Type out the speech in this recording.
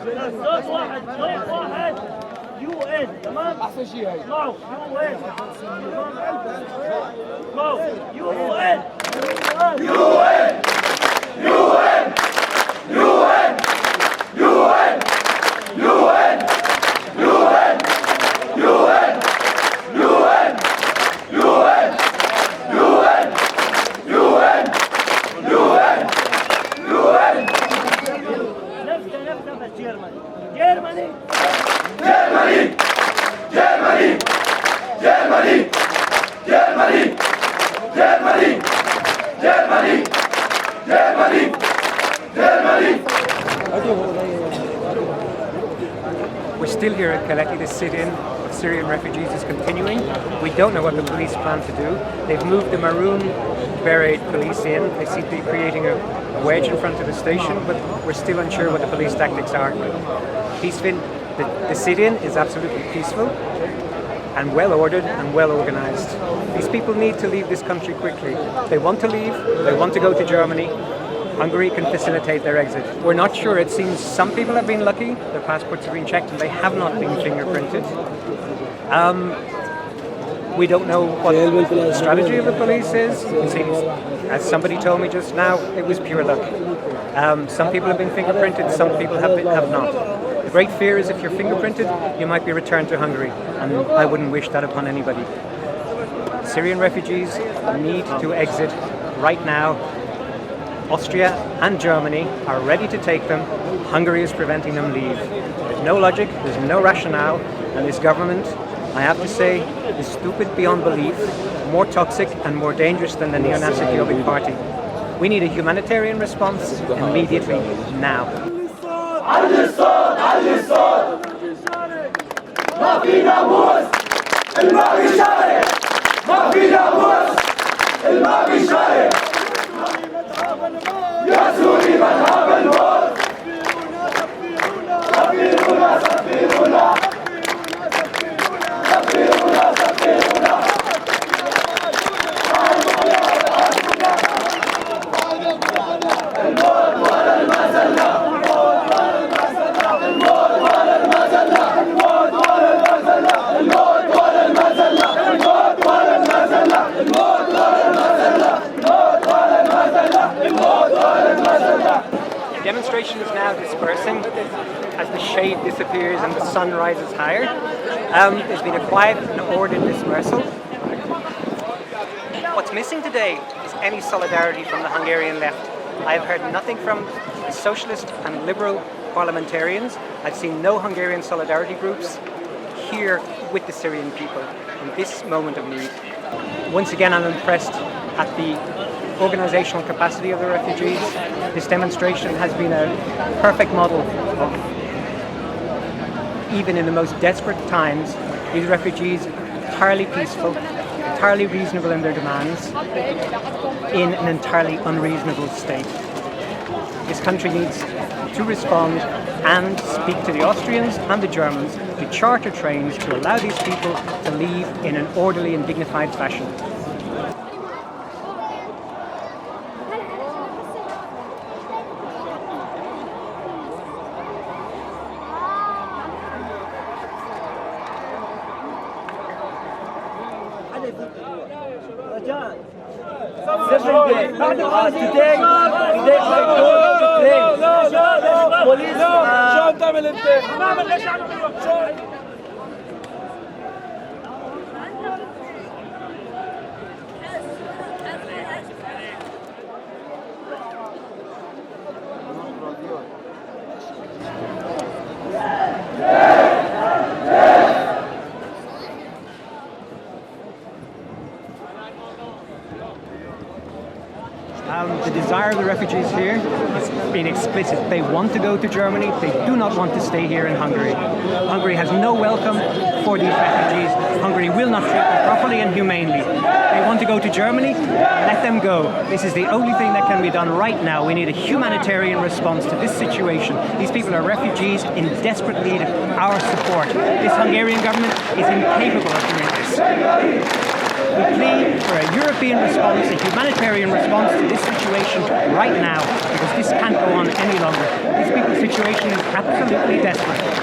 صوت واحد طريق واحد يو ان تمام احسن شيء هي اسمعوا يو ان اسمعوا يو ان يو ان يو ان يو ان يو ان يو ان يو ان يو ان يو ان يو ان يو ان يو ان يو ان يو ان نفس جيرماني جيرماني جيرماني جيرماني جيرماني جيرماني جيرماني جيرماني جيرماني جيرماني. We're still here at Keleti. The sit-in of Syrian refugees is continuing. We don't know what the police plan to do. They've moved the maroon beret police in. They seem to be creating a wedge in front of the station, but we're still unsure what the police tactics are. Peaceful. The sit-in is absolutely peaceful and well ordered and well organized. These people need to leave this country quickly. They want to leave. They want to go to Germany. Hungary can facilitate their exit. We're not sure. It seems some people have been lucky. Their passports have been checked and they have not been fingerprinted. We don't know what the strategy of the police is. It seems, as somebody told me just now, it was pure luck. Some people have been fingerprinted, some people have not. The great fear is if you're fingerprinted, you might be returned to Hungary, and I wouldn't wish that upon anybody. Syrian refugees need to exit right now. Austria and Germany are ready to take them. Hungary is preventing them leave. There's no logic, there's no rationale, and this government, I have to say, is stupid beyond belief, more toxic and more dangerous than the neo-Nazi Jobbik party. We need a humanitarian response immediately, now. The demonstration is now dispersing as the shade disappears and the sun rises higher. There's been a quiet and ordered dispersal. What's missing today is any solidarity from the Hungarian left. I've heard nothing from the socialist and liberal parliamentarians. I've seen no Hungarian solidarity groups here with the Syrian people in this moment of need. Once again, I'm impressed at the organizational capacity of the refugees. This demonstration has been a perfect model of, even in the most desperate times, these refugees entirely peaceful, entirely reasonable in their demands, in an entirely unreasonable state. This country needs to respond and speak to the Austrians and the Germans to charter trains to allow these people to leave in an orderly and dignified fashion. The desire of the refugees here has been explicit. They want to go to Germany. They do not want to stay here in Hungary. Hungary has no welcome for these refugees. Hungary will not treat them properly and humanely. They want to go to Germany. Let them go. This is the only thing that can be done right now. We need a humanitarian response to this situation. These people are refugees in desperate need of our support. This Hungarian government is incapable of doing this. We plead for a European response, a humanitarian response to this situation right now, because this can't go on any longer. These people situation is absolutely desperate.